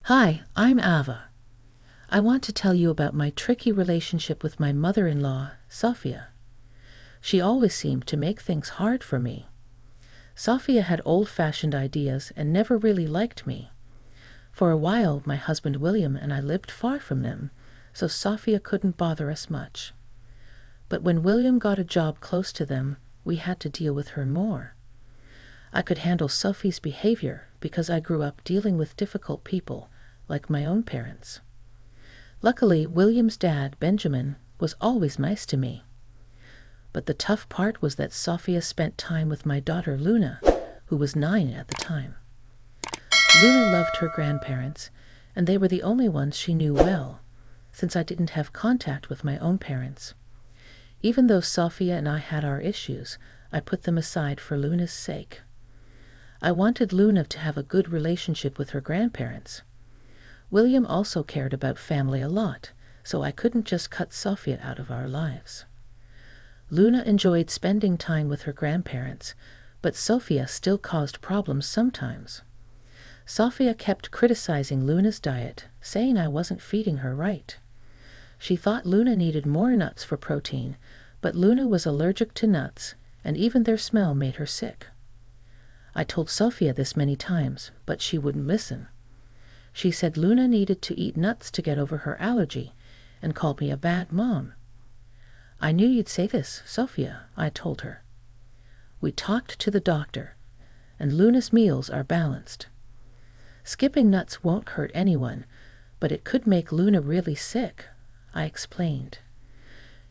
Hi, I'm Ava. I want to tell you about my tricky relationship with my mother-in-law, Sophia. She always seemed to make things hard for me. Sophia had old-fashioned ideas and never really liked me. For a while, my husband William and I lived far from them, so Sophia couldn't bother us much. But when William got a job close to them, we had to deal with her more. I could handle Sophie's behavior because I grew up dealing with difficult people, like my own parents. Luckily, William's dad, Benjamin, was always nice to me. But the tough part was that Sophia spent time with my daughter Luna, who was 9 at the time. Luna loved her grandparents, and they were the only ones she knew well, since I didn't have contact with my own parents. Even though Sophia and I had our issues, I put them aside for Luna's sake. I wanted Luna to have a good relationship with her grandparents. William also cared about family a lot, so I couldn't just cut Sophia out of our lives. Luna enjoyed spending time with her grandparents, but Sophia still caused problems sometimes. Sophia kept criticizing Luna's diet, saying I wasn't feeding her right. She thought Luna needed more nuts for protein, but Luna was allergic to nuts, and even their smell made her sick. I told Sophia this many times, but she wouldn't listen. She said Luna needed to eat nuts to get over her allergy, and called me a bad mom. I knew you'd say this, Sophia, I told her. We talked to the doctor, and Luna's meals are balanced. Skipping nuts won't hurt anyone, but it could make Luna really sick, I explained.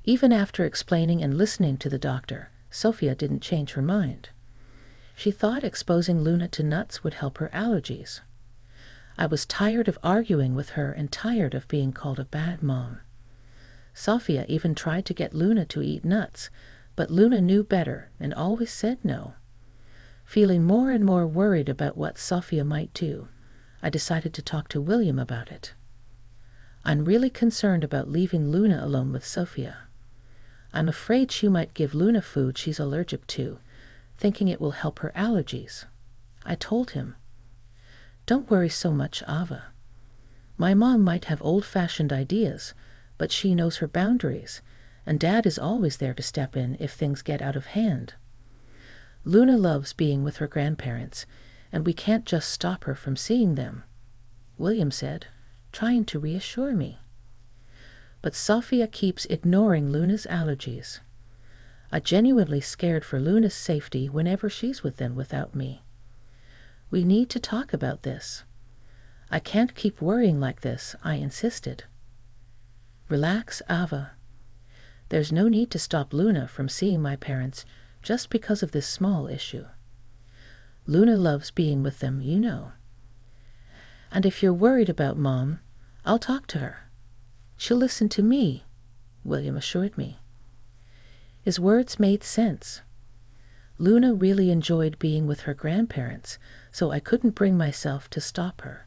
Even after explaining and listening to the doctor, Sophia didn't change her mind. She thought exposing Luna to nuts would help her allergies. I was tired of arguing with her and tired of being called a bad mom. Sophia even tried to get Luna to eat nuts, but Luna knew better and always said no. Feeling more and more worried about what Sophia might do, I decided to talk to William about it. I'm really concerned about leaving Luna alone with Sophia. I'm afraid she might give Luna food she's allergic to, thinking it will help her allergies. I told him. Don't worry so much, Ava. My mom might have old-fashioned ideas, but she knows her boundaries, and Dad is always there to step in if things get out of hand. Luna loves being with her grandparents, and we can't just stop her from seeing them, William said, trying to reassure me. But Sophia keeps ignoring Luna's allergies. I'm genuinely scared for Luna's safety whenever she's with them without me. We need to talk about this. I can't keep worrying like this, I insisted. Relax, Ava. There's no need to stop Luna from seeing my parents just because of this small issue. Luna loves being with them, you know. And if you're worried about Mom, I'll talk to her. She'll listen to me, William assured me. His words made sense. Luna really enjoyed being with her grandparents, so I couldn't bring myself to stop her.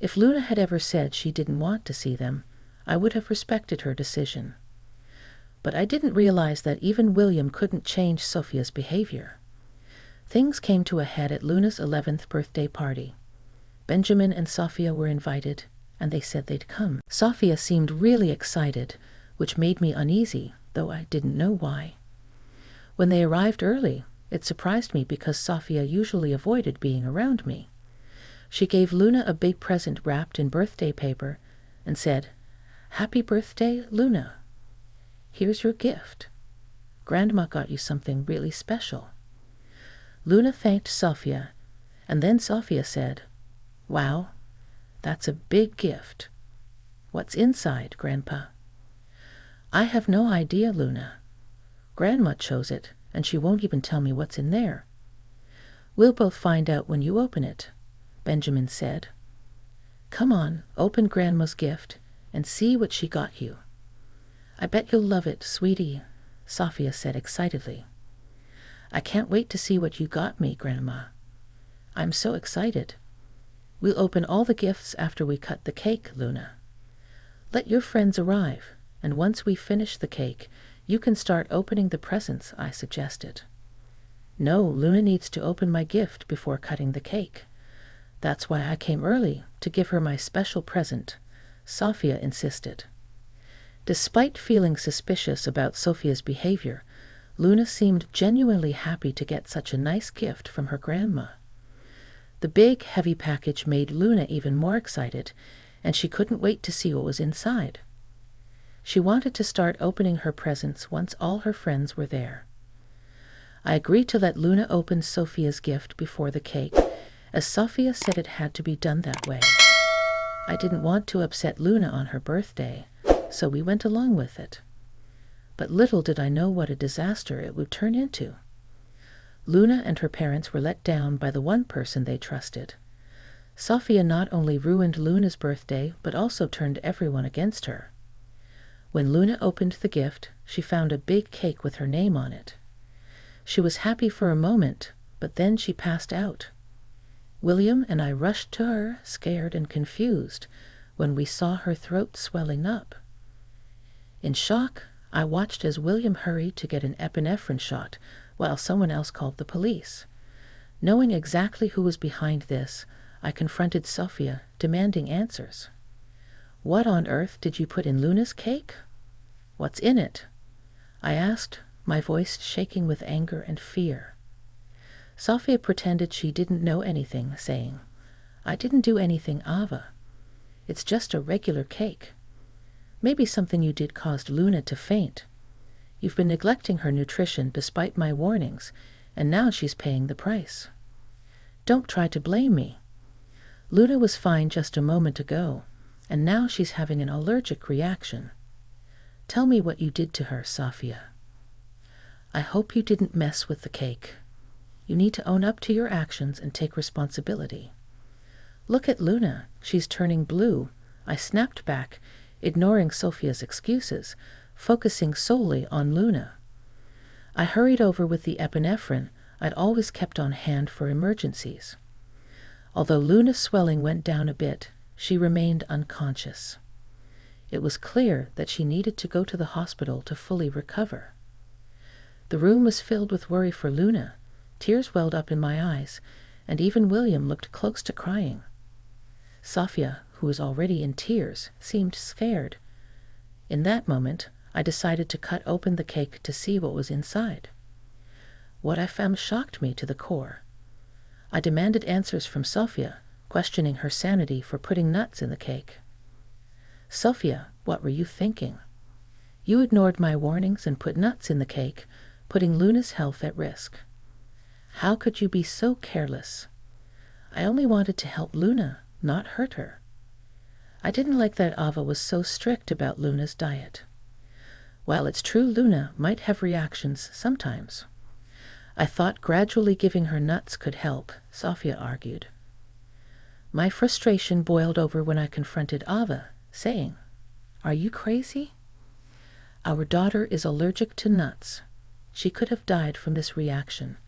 If Luna had ever said she didn't want to see them, I would have respected her decision. But I didn't realize that even William couldn't change Sophia's behavior. Things came to a head at Luna's 11th birthday party. Benjamin and Sophia were invited, and they said they'd come. Sophia seemed really excited, which made me uneasy, though I didn't know why. When they arrived early, it surprised me because Sophia usually avoided being around me. She gave Luna a big present wrapped in birthday paper and said, "Happy birthday, Luna. Here's your gift. Grandma got you something really special." Luna thanked Sophia, and then Sophia said, "Wow, that's a big gift. What's inside, Grandpa?" "I have no idea, Luna. Grandma chose it, and she won't even tell me what's in there." "We'll both find out when you open it," Benjamin said. "Come on, open Grandma's gift and see what she got you." "I bet you'll love it, sweetie," Sophia said excitedly. "I can't wait to see what you got me, Grandma. I'm so excited. We'll open all the gifts after we cut the cake, Luna. Let your friends arrive, and once we finish the cake, you can start opening the presents," I suggested. "No, Luna needs to open my gift before cutting the cake. That's why I came early, to give her my special present, Sofia insisted. Despite feeling suspicious about Sophia's behavior, Luna seemed genuinely happy to get such a nice gift from her grandma. The big, heavy package made Luna even more excited, and she couldn't wait to see what was inside. She wanted to start opening her presents once all her friends were there. I agreed to let Luna open Sophia's gift before the cake, as Sofia said it had to be done that way. I didn't want to upset Luna on her birthday, so we went along with it. But little did I know what a disaster it would turn into. Luna and her parents were let down by the one person they trusted. Sofia not only ruined Luna's birthday, but also turned everyone against her. When Luna opened the gift, she found a big cake with her name on it. She was happy for a moment, but then she passed out. William and I rushed to her, scared and confused, when we saw her throat swelling up. In shock, I watched as William hurried to get an epinephrine shot, while someone else called the police. Knowing exactly who was behind this, I confronted Sofia, demanding answers. "What on earth did you put in Luna's cake? What's in it?" I asked, my voice shaking with anger and fear. Sofia pretended she didn't know anything, saying, "I didn't do anything, Ava. It's just a regular cake. Maybe something you did caused Luna to faint. You've been neglecting her nutrition despite my warnings, and now she's paying the price. Don't try to blame me. Luna was fine just a moment ago, and now she's having an allergic reaction. Tell me what you did to her, Sofia. I hope you didn't mess with the cake. You need to own up to your actions and take responsibility. Look at Luna. She's turning blue." I snapped back, ignoring Sofia's excuses, focusing solely on Luna. I hurried over with the epinephrine I'd always kept on hand for emergencies. Although Luna's swelling went down a bit, she remained unconscious. It was clear that she needed to go to the hospital to fully recover. The room was filled with worry for Luna. Tears welled up in my eyes, and even William looked close to crying. Sofia, who was already in tears, seemed scared. In that moment, I decided to cut open the cake to see what was inside. What I found shocked me to the core. I demanded answers from Sofia, questioning her sanity for putting nuts in the cake. "Sofia, what were you thinking? You ignored my warnings and put nuts in the cake, putting Luna's health at risk. How could you be so careless? I only wanted to help Luna, not hurt her. I didn't like that Ava was so strict about Luna's diet. While it's true Luna might have reactions sometimes, I thought gradually giving her nuts could help," Sofia argued. My frustration boiled over when I confronted Ava, saying, "Are you crazy? Our daughter is allergic to nuts. She could have died from this reaction.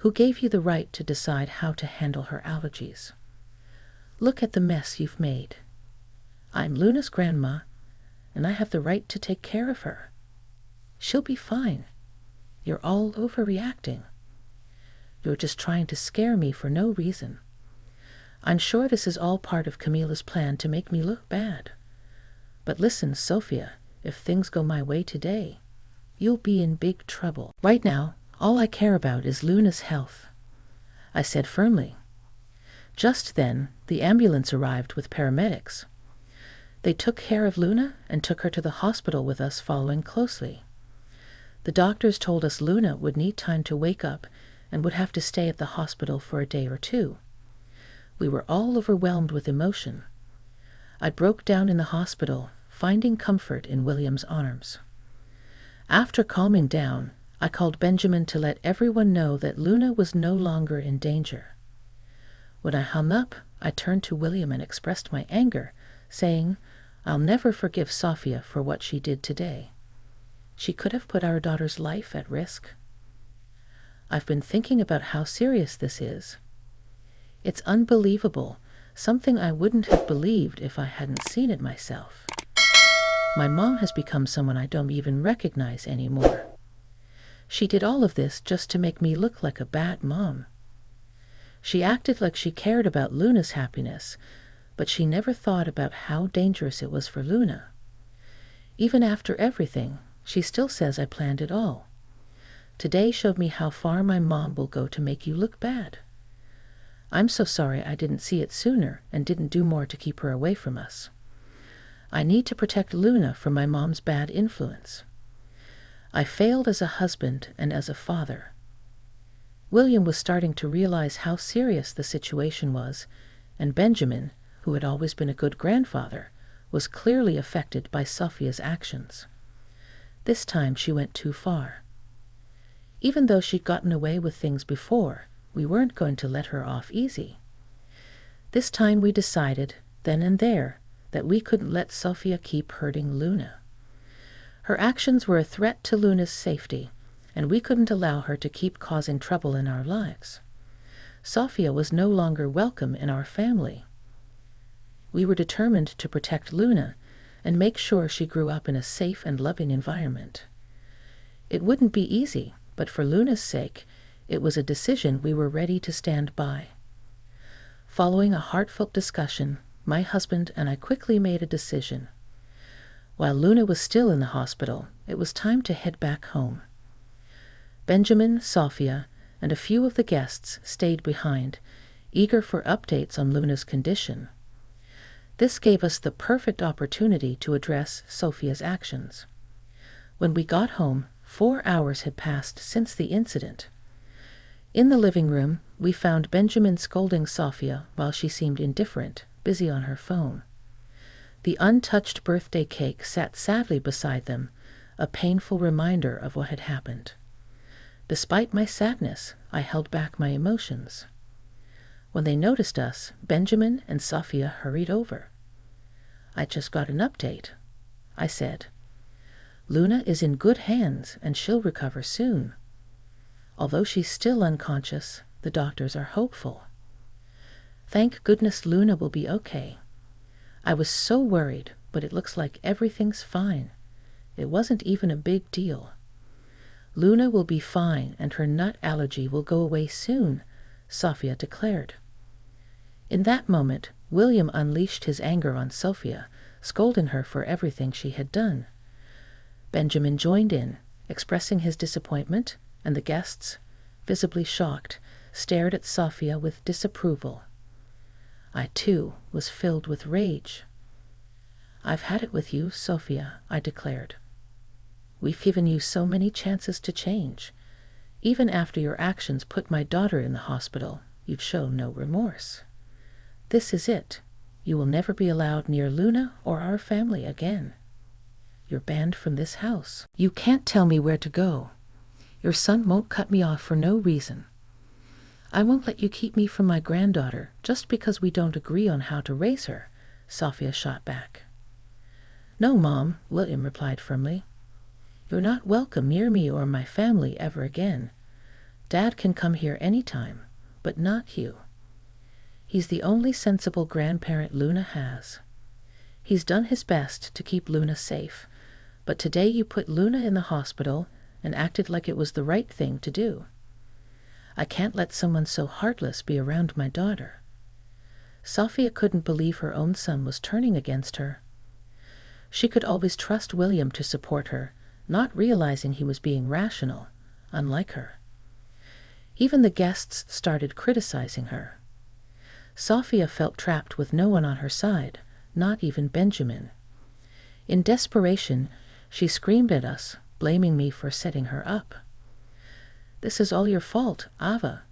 Who gave you the right to decide how to handle her allergies? Look at the mess you've made. I'm Luna's grandma, and I have the right to take care of her. She'll be fine. You're all overreacting. You're just trying to scare me for no reason. I'm sure this is all part of Camila's plan to make me look bad. But listen, Sofia, if things go my way today, you'll be in big trouble. Right now, all I care about is Luna's health," I said firmly. Just then, the ambulance arrived with paramedics. They took care of Luna and took her to the hospital with us following closely. The doctors told us Luna would need time to wake up and would have to stay at the hospital for a day or two. We were all overwhelmed with emotion. I broke down in the hospital, finding comfort in William's arms. After calming down, I called Benjamin to let everyone know that Luna was no longer in danger. When I hung up, I turned to William and expressed my anger, saying, "I'll never forgive Sofia for what she did today. She could have put our daughter's life at risk. I've been thinking about how serious this is. It's unbelievable, something I wouldn't have believed if I hadn't seen it myself. My mom has become someone I don't even recognize anymore. She did all of this just to make me look like a bad mom. She acted like she cared about Luna's happiness, but she never thought about how dangerous it was for Luna. Even after everything, she still says I planned it all. Today showed me how far my mom will go to make you look bad. I'm so sorry I didn't see it sooner and didn't do more to keep her away from us. I need to protect Luna from my mom's bad influence. I failed as a husband and as a father. William was starting to realize how serious the situation was, and Benjamin, who had always been a good grandfather, was clearly affected by Sophia's actions. This time she went too far. Even though she'd gotten away with things before, we weren't going to let her off easy. This time we decided, then and there, that we couldn't let Sophia keep hurting Luna. Her actions were a threat to Luna's safety, and we couldn't allow her to keep causing trouble in our lives. Sophia was no longer welcome in our family. We were determined to protect Luna and make sure she grew up in a safe and loving environment. It wouldn't be easy, but for Luna's sake, it was a decision we were ready to stand by. Following a heartfelt discussion, my husband and I quickly made a decision. While Luna was still in the hospital, it was time to head back home. Benjamin, Sophia, and a few of the guests stayed behind, eager for updates on Luna's condition. This gave us the perfect opportunity to address Sophia's actions. When we got home, 4 hours had passed since the incident. In the living room, we found Benjamin scolding Sophia while she seemed indifferent, busy on her phone. The untouched birthday cake sat sadly beside them, a painful reminder of what had happened. Despite my sadness, I held back my emotions. When they noticed us, Benjamin and Sophia hurried over. "I just got an update," I said. "Luna is in good hands and she'll recover soon. Although she's still unconscious, the doctors are hopeful. Thank goodness Luna will be okay. I was so worried, but it looks like everything's fine. It wasn't even a big deal. Luna will be fine and her nut allergy will go away soon," Sophia declared. In that moment, William unleashed his anger on Sophia, scolding her for everything she had done. Benjamin joined in, expressing his disappointment, and the guests, visibly shocked, stared at Sophia with disapproval. I, too, was filled with rage. "I've had it with you, Sophia," I declared. "We've given you so many chances to change. Even after your actions put my daughter in the hospital, you'd show no remorse. This is it. You will never be allowed near Luna or our family again. You're banned from this house. You can't tell me where to go. Your son won't cut me off for no reason. I won't let you keep me from my granddaughter just because we don't agree on how to raise her," Sophia shot back. "No, Mom," William replied firmly. "You're not welcome near me or my family ever again. Dad can come here any time, but not you. He's the only sensible grandparent Luna has. He's done his best to keep Luna safe, but today you put Luna in the hospital and acted like it was the right thing to do. I can't let someone so heartless be around my daughter." Sophia couldn't believe her own son was turning against her. She could always trust William to support her, not realizing he was being rational, unlike her. Even the guests started criticizing her. Sophia felt trapped with no one on her side, not even Benjamin. In desperation, she screamed at us, blaming me for setting her up. "This is all your fault, Ava.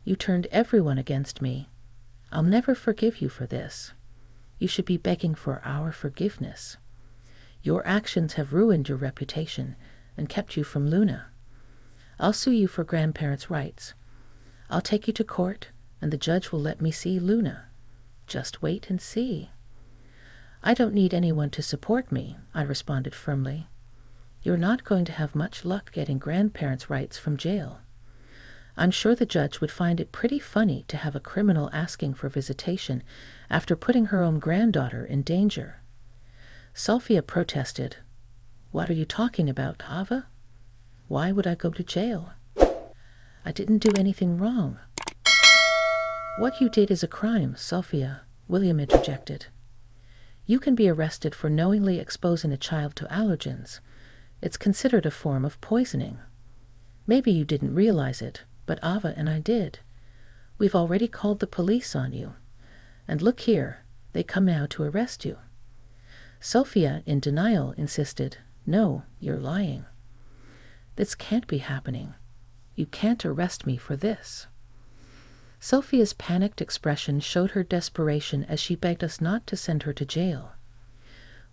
You turned everyone against me. I'll never forgive you for this. You should be begging for our forgiveness. Your actions have ruined your reputation and kept you from Luna. I'll sue you for grandparents' rights. I'll take you to court, and the judge will let me see Luna. Just wait and see." "I don't need anyone to support me," I responded firmly. "You're not going to have much luck getting grandparents' rights from jail. I'm sure the judge would find it pretty funny to have a criminal asking for visitation after putting her own granddaughter in danger." Sophia protested. "What are you talking about, Ava? Why would I go to jail? I didn't do anything wrong." "What you did is a crime, Sophia," William interjected. "You can be arrested for knowingly exposing a child to allergens. It's considered a form of poisoning. Maybe you didn't realize it, but Ava and I did. We've already called the police on you. And look here, they come now to arrest you." Sophia, in denial, insisted, "No, you're lying. This can't be happening. You can't arrest me for this." Sophia's panicked expression showed her desperation as she begged us not to send her to jail.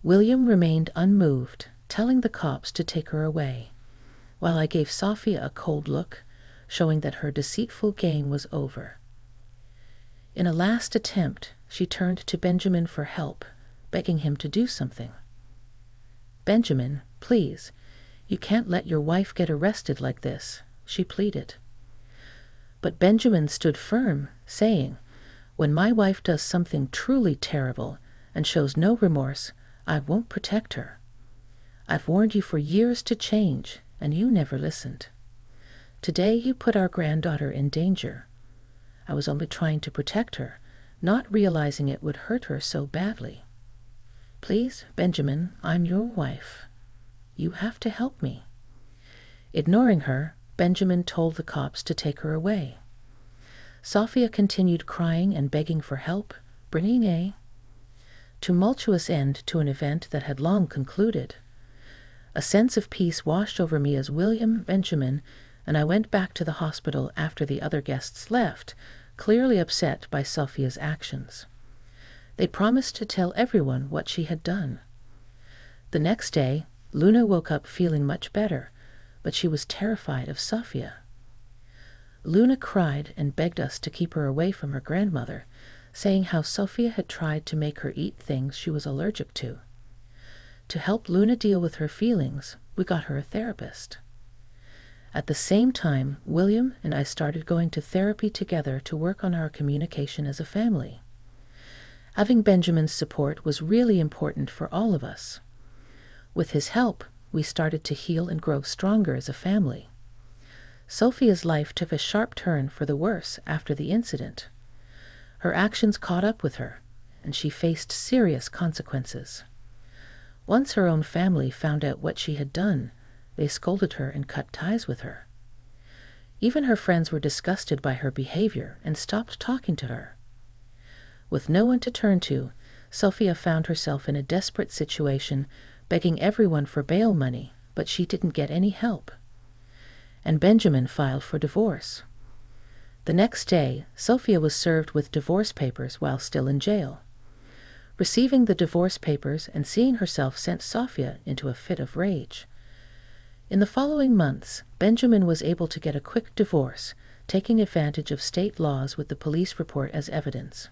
William remained unmoved, telling the cops to take her away, while I gave Sophia a cold look, showing that her deceitful game was over. In a last attempt, she turned to Benjamin for help, begging him to do something. "Benjamin, please, you can't let your wife get arrested like this," she pleaded. But Benjamin stood firm, saying, "When my wife does something truly terrible and shows no remorse, I won't protect her. I've warned you for years to change, and you never listened. Today you put our granddaughter in danger. I was only trying to protect her, not realizing it would hurt her so badly. Please, Benjamin, I'm your wife. You have to help me." Ignoring her, Benjamin told the cops to take her away. Sophia continued crying and begging for help, bringing a tumultuous end to an event that had long concluded. A sense of peace washed over me as William, Benjamin, and I went back to the hospital after the other guests left, clearly upset by Sophia's actions. They promised to tell everyone what she had done. The next day, Luna woke up feeling much better, but she was terrified of Sophia. Luna cried and begged us to keep her away from her grandmother, saying how Sophia had tried to make her eat things she was allergic to. To help Luna deal with her feelings, we got her a therapist. At the same time, William and I started going to therapy together to work on our communication as a family. Having Benjamin's support was really important for all of us. With his help, we started to heal and grow stronger as a family. Sophia's life took a sharp turn for the worse after the incident. Her actions caught up with her, and she faced serious consequences. Once her own family found out what she had done, they scolded her and cut ties with her. Even her friends were disgusted by her behavior and stopped talking to her. With no one to turn to, Sophia found herself in a desperate situation, begging everyone for bail money, but she didn't get any help. And Benjamin filed for divorce. The next day, Sophia was served with divorce papers while still in jail. Receiving the divorce papers and seeing herself sent Sophia into a fit of rage. In the following months, Benjamin was able to get a quick divorce, taking advantage of state laws with the police report as evidence.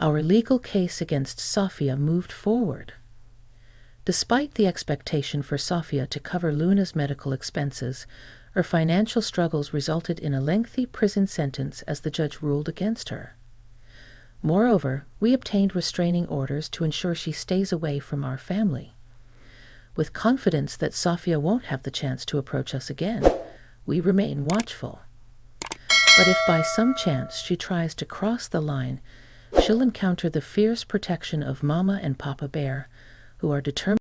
Our legal case against Sophia moved forward. Despite the expectation for Sophia to cover Luna's medical expenses, her financial struggles resulted in a lengthy prison sentence as the judge ruled against her. Moreover, we obtained restraining orders to ensure she stays away from our family. With confidence that Sophia won't have the chance to approach us again, we remain watchful. But if by some chance she tries to cross the line, she'll encounter the fierce protection of Mama and Papa Bear, who are determined